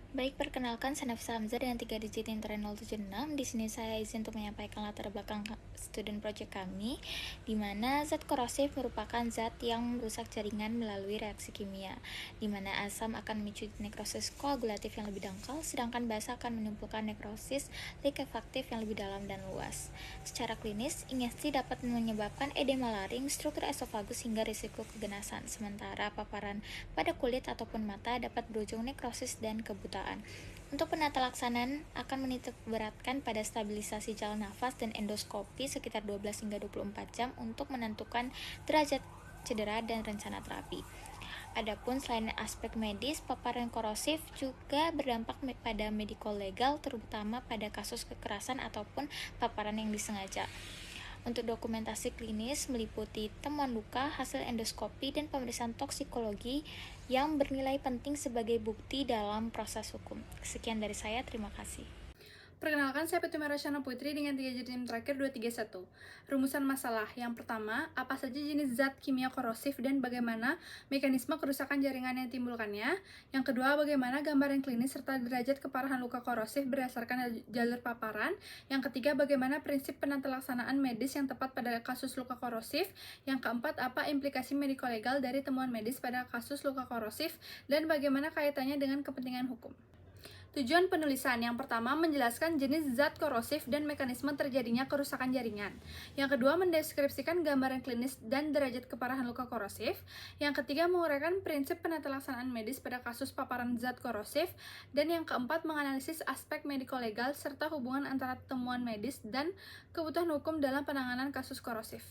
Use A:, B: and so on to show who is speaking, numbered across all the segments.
A: Baik, perkenalkan saya Nafisa Hamzah dengan 3 digit intern 076. Di sini saya izin untuk menyampaikan latar belakang student project kami, di mana zat korosif merupakan zat yang merusak jaringan melalui reaksi kimia, di mana asam akan memicu nekrosis koagulatif yang lebih dangkal, sedangkan basa akan menimbulkan nekrosis likefaktif yang lebih dalam dan luas. Secara klinis, injeksi dapat menyebabkan edema laring, struktur esofagus hingga risiko keganasan, sementara paparan pada kulit ataupun mata dapat berujung nekrosis dan kebutaan. Untuk penata laksanaan akan menitik beratkan pada stabilisasi jalan nafas dan endoskopi sekitar 12 hingga 24 jam untuk menentukan derajat cedera dan rencana terapi. Adapun selain aspek medis, paparan korosif juga berdampak pada mediko-legal, terutama pada kasus kekerasan ataupun paparan yang disengaja. Untuk dokumentasi klinis meliputi temuan luka, hasil endoskopi, dan pemeriksaan toksikologi yang bernilai penting sebagai bukti dalam proses hukum. Sekian dari saya, terima kasih.
B: Perkenalkan, saya Petumia Rosyana Putri dengan 3 jenis terakhir 231. Rumusan masalah. Yang pertama, apa saja jenis zat kimia korosif dan bagaimana mekanisme kerusakan jaringan yang timbulkannya. Yang kedua, bagaimana gambaran klinis serta derajat keparahan luka korosif berdasarkan jalur paparan. Yang ketiga, bagaimana prinsip penata laksanaan medis yang tepat pada kasus luka korosif. Yang keempat, apa implikasi mediko-legal dari temuan medis pada kasus luka korosif dan bagaimana kaitannya dengan kepentingan hukum. Tujuan penulisan yang pertama menjelaskan jenis zat korosif dan mekanisme terjadinya kerusakan jaringan. Yang kedua mendeskripsikan gambaran klinis dan derajat keparahan luka korosif. Yang ketiga menguraikan prinsip penata laksanaan medis pada kasus paparan zat korosif. Dan yang keempat menganalisis aspek mediko-legal serta hubungan antara temuan medis dan kebutuhan hukum dalam penanganan kasus korosif.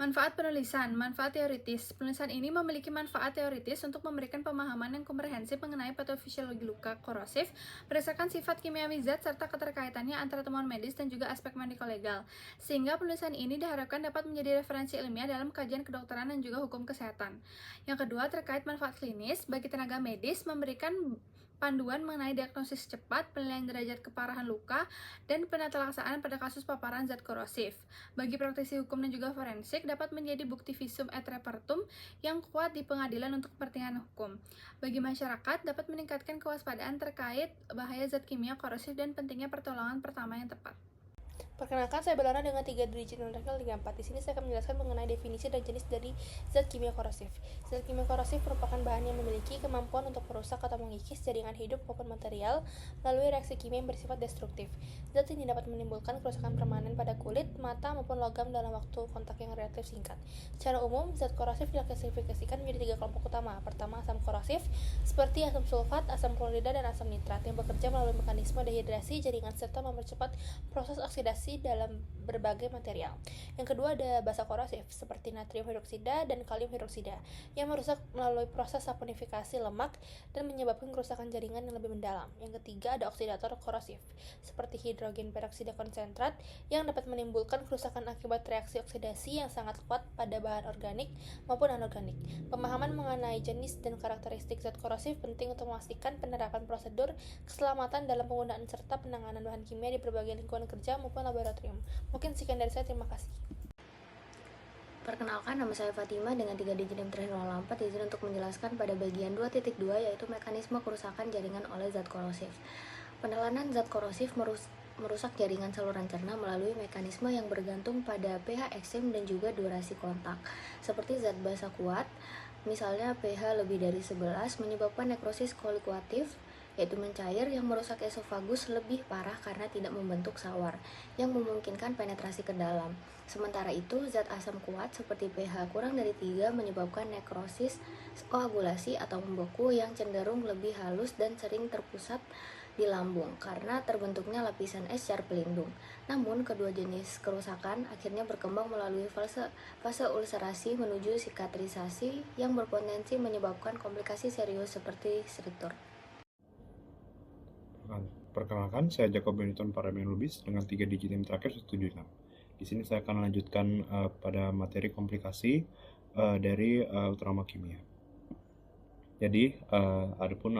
B: Manfaat penulisan, manfaat teoritis. Penulisan ini memiliki manfaat teoritis untuk memberikan pemahaman yang komprehensif mengenai patofisiologi luka korosif berdasarkan sifat kimiawi zat serta keterkaitannya antara temuan medis dan juga aspek mediko-legal. Sehingga penulisan ini diharapkan dapat menjadi referensi ilmiah dalam kajian kedokteran dan juga hukum kesehatan. Yang kedua, terkait manfaat klinis bagi tenaga medis, memberikan panduan mengenai diagnosis cepat, penilaian derajat keparahan luka, dan penata laksanaan pada kasus paparan zat korosif. Bagi praktisi hukum dan juga forensik, dapat menjadi bukti visum et repertum yang kuat di pengadilan untuk kepentingan hukum. Bagi masyarakat, dapat meningkatkan kewaspadaan terkait bahaya zat kimia korosif dan pentingnya pertolongan pertama yang tepat.
C: Perkenalkan, saya Belana dengan 3 digit nomenklatur 34. Di sini saya akan menjelaskan mengenai definisi dan jenis dari zat kimia korosif. Zat kimia korosif merupakan bahan yang memiliki kemampuan untuk merusak atau mengikis jaringan hidup maupun material melalui reaksi kimia yang bersifat destruktif. Zat ini dapat menimbulkan kerusakan permanen pada kulit, mata, maupun logam dalam waktu kontak yang relatif singkat. Secara umum, zat korosif diklasifikasikan menjadi 3 kelompok utama. Pertama, asam korosif, seperti asam sulfat, asam klorida, dan asam nitrat, yang bekerja melalui mekanisme dehidrasi jaringan serta mempercepat proses oksidasi dalam berbagai material. Yang kedua ada basa korosif seperti natrium hidroksida dan kalium hidroksida yang merusak melalui proses saponifikasi lemak dan menyebabkan kerusakan jaringan yang lebih mendalam. Yang ketiga ada oksidator korosif seperti hidrogen peroksida konsentrat yang dapat menimbulkan kerusakan akibat reaksi oksidasi yang sangat kuat pada bahan organik maupun anorganik. Pemahaman mengenai jenis dan karakteristik zat korosif penting untuk memastikan penerapan prosedur keselamatan dalam penggunaan serta penanganan bahan kimia di berbagai lingkungan kerja maupun laboratorium. Mungkin sekian dari saya, terima kasih.
D: Perkenalkan, nama saya Fatima dengan 3 digit NIM terakhir 084, izin untuk menjelaskan pada bagian 2.2 yaitu mekanisme kerusakan jaringan oleh zat korosif. Penelanan zat korosif merusak jaringan saluran cerna melalui mekanisme yang bergantung pada pH ekstrim dan juga durasi kontak. Seperti zat basa kuat, misalnya pH lebih dari 11 menyebabkan nekrosis kolikuatif, yaitu mencair yang merusak esofagus lebih parah karena tidak membentuk sawar yang memungkinkan penetrasi ke dalam. Sementara itu, zat asam kuat seperti pH kurang dari 3 menyebabkan nekrosis koagulasi atau membeku yang cenderung lebih halus dan sering terpusat di lambung karena terbentuknya lapisan es car pelindung. Namun, kedua jenis kerusakan akhirnya berkembang melalui fase ulcerasi menuju sikatrisasi yang berpotensi menyebabkan komplikasi serius seperti struktur.
E: Perkenalkan, saya Jacob Benetton Paraben Lubis dengan 3 digit NIM terakhir 176. Di sini saya akan lanjutkan pada materi komplikasi dari trauma kimia. Jadi, adapun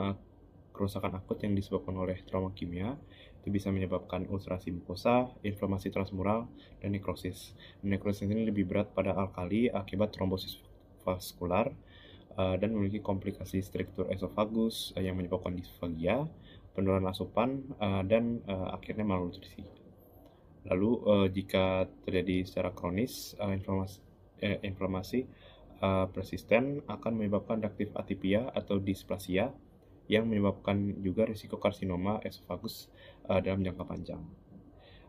E: kerusakan akut yang disebabkan oleh trauma kimia itu bisa menyebabkan ulcerasi mukosa, inflamasi transmural, dan nekrosis. Nekrosis ini lebih berat pada alkali akibat trombosis vaskular dan memiliki komplikasi struktur esofagus yang menyebabkan disfagia, penurunan asupan, dan akhirnya malnutrisi. Lalu jika terjadi secara kronis, inflamasi persisten akan menyebabkan reaktif atipia atau displasia yang menyebabkan juga risiko karsinoma esofagus dalam jangka panjang.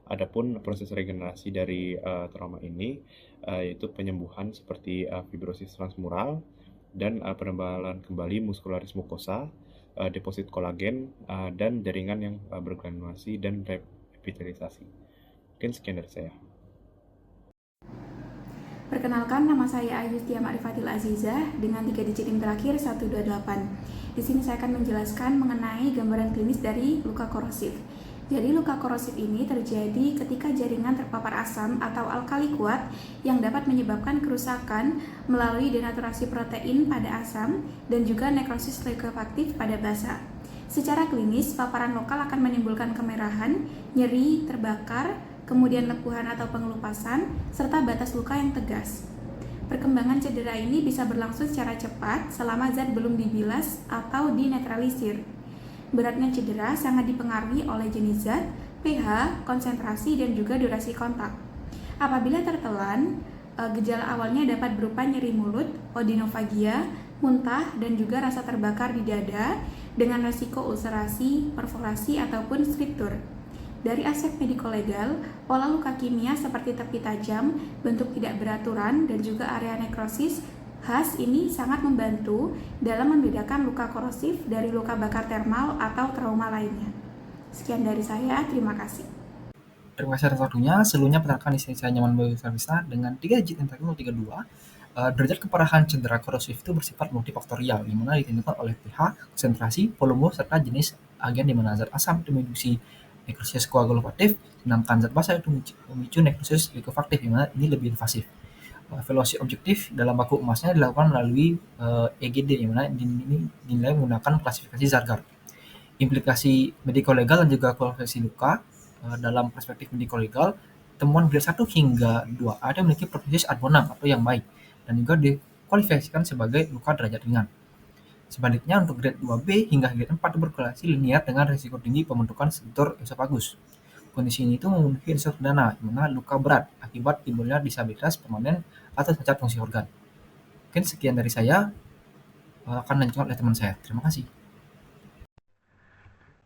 E: Adapun proses regenerasi dari trauma ini yaitu penyembuhan seperti fibrosis transmural dan penebalan kembali muskularis mukosa, deposit kolagen, dan jaringan yang bergranulasi dan revitalisasi. Mungkin sekian dari saya.
B: Perkenalkan, nama saya Ayustia Ma'rifatil Azizah dengan 3 digit NIM terakhir 128. Di sini saya akan menjelaskan mengenai gambaran klinis dari luka korosif. Jadi luka korosif ini terjadi ketika jaringan terpapar asam atau alkali kuat yang dapat menyebabkan kerusakan melalui denaturasi protein pada asam dan juga nekrosis leukofaktif pada basa. Secara klinis, paparan lokal akan menimbulkan kemerahan, nyeri, terbakar, kemudian lepuhan atau pengelupasan, serta batas luka yang tegas. Perkembangan cedera ini bisa berlangsung secara cepat selama zat belum dibilas atau dinetralisir. Beratnya cedera sangat dipengaruhi oleh jenis zat, pH, konsentrasi, dan juga durasi kontak. Apabila tertelan, gejala awalnya dapat berupa nyeri mulut, odinofagia, muntah, dan juga rasa terbakar di dada dengan resiko ulcerasi, perforasi, ataupun striktur. Dari aspek mediko-legal, pola luka kimia seperti tepi tajam, bentuk tidak beraturan, dan juga area nekrosis khas ini sangat membantu dalam membedakan luka korosif dari luka bakar termal atau trauma lainnya. Sekian dari saya, terima kasih.
F: Terima kasih atas waktunya. Seluruhnya perkenalkan istri saya Nyaman Bayu Sarvista dengan 3 digit NIM 032. Derajat keparahan cedera korosif itu bersifat multifaktorial, di mana ditentukan oleh pH, konsentrasi, volume, serta jenis agen di mana zat asam itu menginduksi nekrosis koagulatif, sedangkan zat basa itu memicu nekrosis leukofaktif, di mana ini lebih invasif. Evaluasi objektif dalam baku emasnya dilakukan melalui EGD, di mana ini dinilai menggunakan klasifikasi Zargar. Implikasi mediko-legal dan juga kualifikasi luka dalam perspektif mediko-legal, temuan grade 1 hingga 2A ada memiliki prognosis admonam atau yang baik dan juga dikualifikasikan sebagai luka derajat ringan. Sebaliknya untuk grade 2B hingga grade 4 berkorelasi linear dengan risiko tinggi pembentukan struktur esofagus. Kondisi ini itu memenuhi risiko perdana, di mana luka berat akibat timbulnya disabilitas permanen atau cacat fungsi organ. Mungkin sekian dari saya, akan dilanjutkan oleh teman saya. Terima kasih.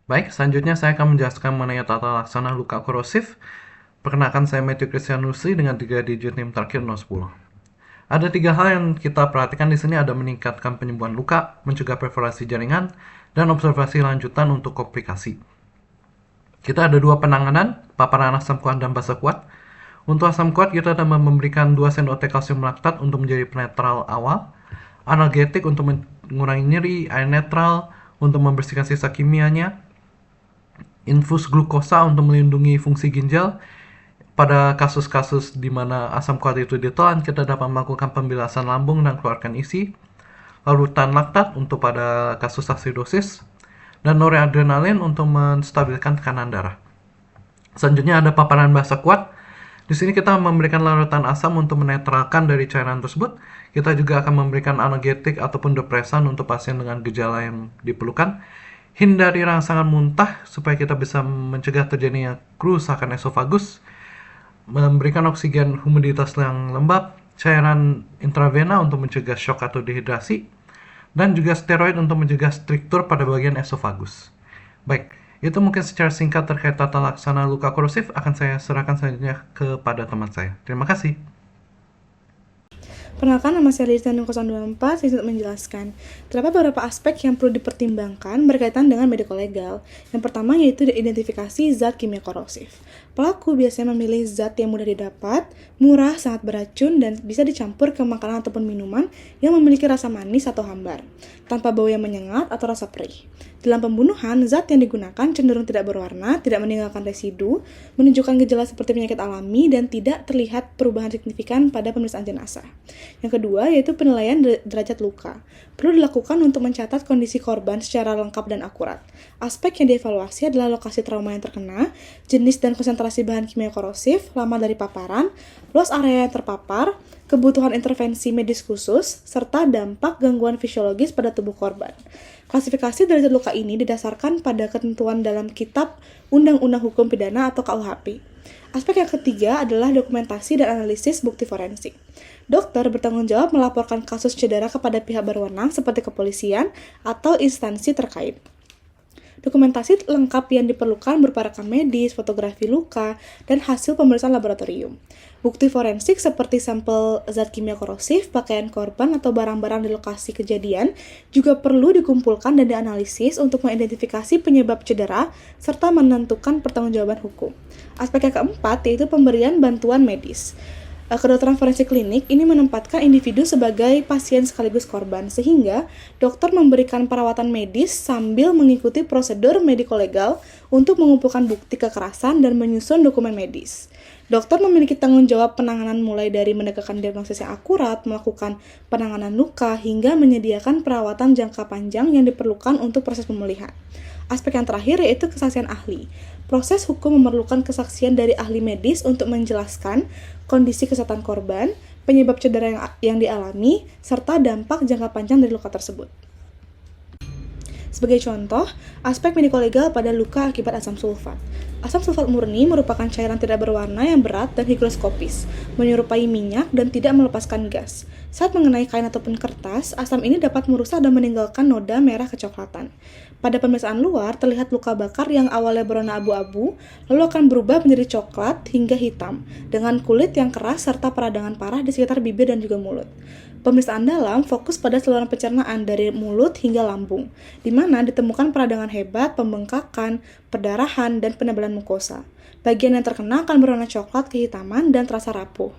G: Baik, selanjutnya saya akan menjelaskan mengenai tata laksana luka korosif. Perkenalkan saya Matthew Christianusri dengan 3 digit NIM terakhir 010. Ada 3 hal yang kita perhatikan di sini, ada meningkatkan penyembuhan luka, mencegah perforasi jaringan, dan observasi lanjutan untuk komplikasi. Kita ada 2 penanganan, paparan asam kuat dan basa kuat. Untuk asam kuat kita akan memberikan 2 sendok teh kalsium laktat untuk menjadi penetral awal, analgetik untuk mengurangi nyeri, air netral untuk membersihkan sisa kimianya, infus glukosa untuk melindungi fungsi ginjal. Pada kasus-kasus di mana asam kuat itu ditelan, kita dapat melakukan pembilasan lambung dan keluarkan isi. Larutan laktat untuk pada kasus acidosis, dan noradrenalin untuk menstabilkan tekanan darah. Selanjutnya ada paparan basa kuat. Di sini kita memberikan larutan asam untuk menetralkan dari cairan tersebut. Kita juga akan memberikan analgetik ataupun depresan untuk pasien dengan gejala yang diperlukan. Hindari rangsangan muntah supaya kita bisa mencegah terjadinya kerusakan esofagus. Memberikan oksigen humiditas yang lembab, cairan intravena untuk mencegah shock atau dehidrasi, dan juga steroid untuk mencegah striktur pada bagian esofagus. Baik, itu mungkin secara singkat terkait tata laksana luka korosif. Akan saya serahkan selanjutnya kepada teman saya. Terima kasih.
H: Perkenalkan, nama saya Lisa 024, saya ingin menjelaskan terdapat beberapa aspek yang perlu dipertimbangkan berkaitan dengan mediko-legal. Yang pertama yaitu identifikasi zat kimia korosif. Pelaku biasanya memilih zat yang mudah didapat, murah, sangat beracun, dan bisa dicampur ke makanan ataupun minuman yang memiliki rasa manis atau hambar, tanpa bau yang menyengat atau rasa perih. Dalam pembunuhan, zat yang digunakan cenderung tidak berwarna, tidak meninggalkan residu, menunjukkan gejala seperti penyakit alami, dan tidak terlihat perubahan signifikan pada pemeriksaan jenazah. Yang kedua yaitu penilaian derajat luka. Perlu dilakukan untuk mencatat kondisi korban secara lengkap dan akurat. Aspek yang dievaluasi adalah lokasi trauma yang terkena, jenis dan konsentrasi konsentrasi bahan kimia korosif, lama dari paparan, luas area yang terpapar, kebutuhan intervensi medis khusus, serta dampak gangguan fisiologis pada tubuh korban. Klasifikasi derajat luka ini didasarkan pada ketentuan dalam Kitab Undang-Undang Hukum Pidana atau KUHP. Aspek yang ketiga adalah dokumentasi dan analisis bukti forensik. Dokter bertanggung jawab melaporkan kasus cedera kepada pihak berwenang seperti kepolisian atau instansi terkait. Dokumentasi lengkap yang diperlukan berupa rekam medis, fotografi luka, dan hasil pemeriksaan laboratorium. Bukti forensik seperti sampel zat kimia korosif, pakaian korban, atau barang-barang di lokasi kejadian juga perlu dikumpulkan dan dianalisis untuk mengidentifikasi penyebab cedera serta menentukan pertanggungjawaban hukum. Aspek yang keempat yaitu pemberian bantuan medis. Kedokteran forensik klinik ini menempatkan individu sebagai pasien sekaligus korban, sehingga dokter memberikan perawatan medis sambil mengikuti prosedur mediko-legal untuk mengumpulkan bukti kekerasan dan menyusun dokumen medis. Dokter memiliki tanggung jawab penanganan mulai dari menegakkan diagnosis yang akurat, melakukan penanganan luka, hingga menyediakan perawatan jangka panjang yang diperlukan untuk proses pemulihan. Aspek yang terakhir yaitu kesaksian ahli. Proses hukum memerlukan kesaksian dari ahli medis untuk menjelaskan kondisi kesehatan korban, penyebab cedera yang dialami, serta dampak jangka panjang dari luka tersebut. Sebagai contoh, aspek mediko-legal pada luka akibat asam sulfat. Asam sulfat murni merupakan cairan tidak berwarna yang berat dan higroskopis, menyerupai minyak dan tidak melepaskan gas. Saat mengenai kain ataupun kertas, asam ini dapat merusak dan meninggalkan noda merah kecoklatan. Pada pemeriksaan luar, terlihat luka bakar yang awalnya berwarna abu-abu, lalu akan berubah menjadi coklat hingga hitam, dengan kulit yang keras serta peradangan parah di sekitar bibir dan juga mulut. Pemeriksaan dalam fokus pada saluran pencernaan dari mulut hingga lambung, di mana ditemukan peradangan hebat, pembengkakan, perdarahan, dan penebalan mukosa. Bagian yang terkena akan berwarna coklat kehitaman dan terasa rapuh.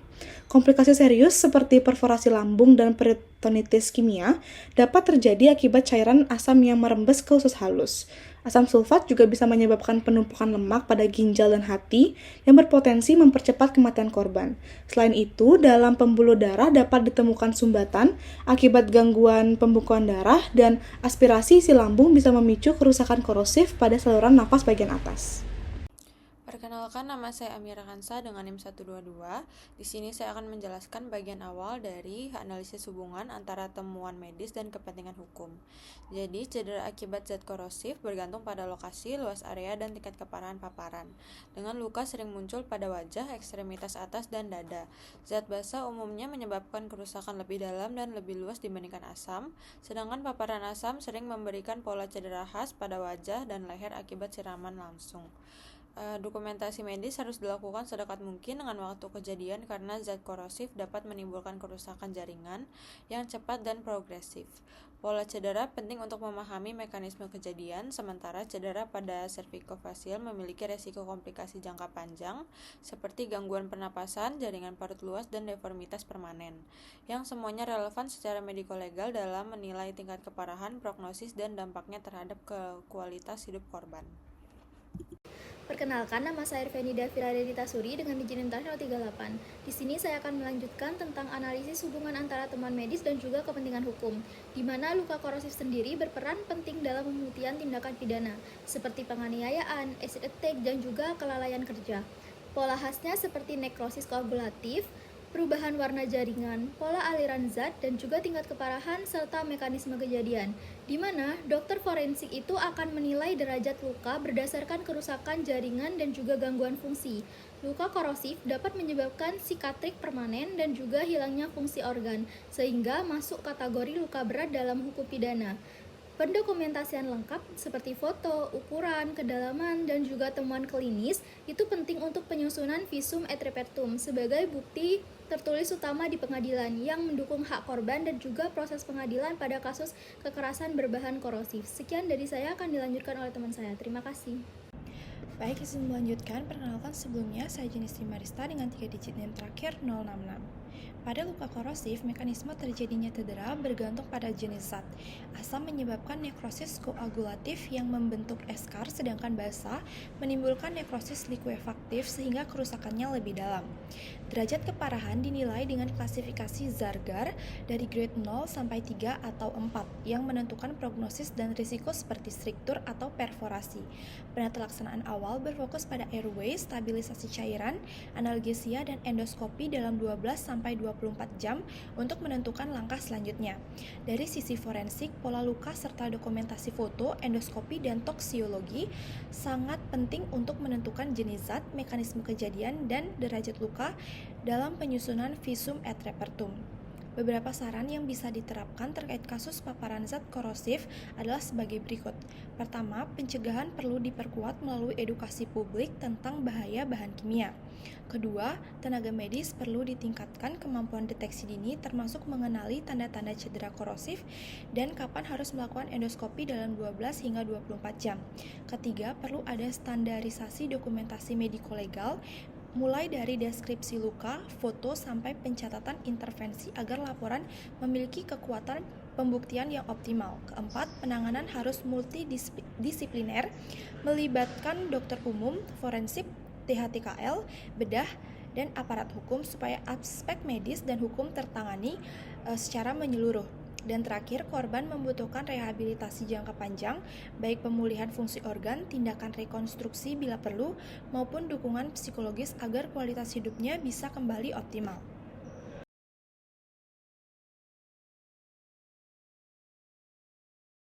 H: Komplikasi serius seperti perforasi lambung dan peritonitis kimia dapat terjadi akibat cairan asam yang merembes ke usus halus. Asam sulfat juga bisa menyebabkan penumpukan lemak pada ginjal dan hati yang berpotensi mempercepat kematian korban. Selain itu, dalam pembuluh darah dapat ditemukan sumbatan akibat gangguan pembekuan darah dan aspirasi isi lambung bisa memicu kerusakan korosif pada saluran napas bagian atas.
I: Perkenalkan, nama saya Amira Kansa dengan NIM 122. Di sini saya akan menjelaskan bagian awal dari analisis hubungan antara temuan medis dan kepentingan hukum. Jadi, cedera akibat zat korosif bergantung pada lokasi, luas area, dan tingkat keparahan paparan. Dengan luka sering muncul pada wajah, ekstremitas atas, dan dada. Zat basa umumnya menyebabkan kerusakan lebih dalam dan lebih luas dibandingkan asam, sedangkan paparan asam sering memberikan pola cedera khas pada wajah dan leher akibat siraman langsung. Dokumentasi medis harus dilakukan sedekat mungkin dengan waktu kejadian karena zat korosif dapat menimbulkan kerusakan jaringan yang cepat dan progresif. Pola cedera penting untuk memahami mekanisme kejadian, sementara cedera pada cervicofacial memiliki resiko komplikasi jangka panjang seperti gangguan pernapasan, jaringan parut luas, dan deformitas permanen, yang semuanya relevan secara mediko-legal dalam menilai tingkat keparahan, prognosis, dan dampaknya terhadap kualitas hidup korban.
A: Perkenalkan, nama saya Irvenida Firadenita Suri dengan izin NIM 038. Di sini saya akan melanjutkan tentang analisis hubungan antara temuan medis dan juga kepentingan hukum, di mana luka korosif sendiri berperan penting dalam pembuktian tindakan pidana, seperti penganiayaan, acid attack, dan juga kelalaian kerja. Pola khasnya seperti nekrosis koagulatif, perubahan warna jaringan, pola aliran zat, dan juga tingkat keparahan serta mekanisme kejadian, di mana dokter forensik itu akan menilai derajat luka berdasarkan kerusakan jaringan dan juga gangguan fungsi. Luka korosif dapat menyebabkan sikatrik permanen dan juga hilangnya fungsi organ, sehingga masuk kategori luka berat dalam hukum pidana. Pendokumentasian lengkap seperti foto, ukuran, kedalaman, dan juga temuan klinis itu penting untuk penyusunan visum et repertum sebagai bukti tertulis utama di pengadilan yang mendukung hak korban dan juga proses pengadilan pada kasus kekerasan berbahan korosif. Sekian dari saya, akan dilanjutkan oleh teman saya. Terima kasih.
J: Baik, izin melanjutkan. Perkenalkan, sebelumnya saya Jenis Marista dengan 3 digit NIM terakhir 066. Pada luka korosif, mekanisme terjadinya cedera bergantung pada jenis zat. Asam menyebabkan nekrosis koagulatif yang membentuk eskar, sedangkan basa menimbulkan nekrosis likuefaktif sehingga kerusakannya lebih dalam. Derajat keparahan dinilai dengan klasifikasi Zargar dari grade 0 sampai 3 atau 4 yang menentukan prognosis dan risiko seperti struktur atau perforasi. Penata-laksanaan awal berfokus pada airway, stabilisasi cairan, analgesia, dan endoskopi dalam 12 sampai 24 jam untuk menentukan langkah selanjutnya. Dari sisi forensik, pola luka serta dokumentasi foto, endoskopi, dan toksiologi sangat penting untuk menentukan jenis zat, mekanisme kejadian, dan derajat luka dalam penyusunan visum et repertum. Beberapa saran yang bisa diterapkan terkait kasus paparan zat korosif adalah sebagai berikut. Pertama, pencegahan perlu diperkuat melalui edukasi publik tentang bahaya bahan kimia. Kedua, tenaga medis perlu ditingkatkan kemampuan deteksi dini termasuk mengenali tanda-tanda cedera korosif dan kapan harus melakukan endoskopi dalam 12 hingga 24 jam. Ketiga, perlu ada standarisasi dokumentasi mediko-legal mulai dari deskripsi luka, foto, sampai pencatatan intervensi agar laporan memiliki kekuatan pembuktian yang optimal. Keempat, penanganan harus multidisipliner, melibatkan dokter umum, forensik, THTKL, bedah, dan aparat hukum supaya aspek medis dan hukum tertangani secara menyeluruh. Dan terakhir, korban membutuhkan rehabilitasi jangka panjang, baik pemulihan fungsi organ, tindakan rekonstruksi bila perlu, maupun dukungan psikologis agar kualitas hidupnya bisa kembali optimal.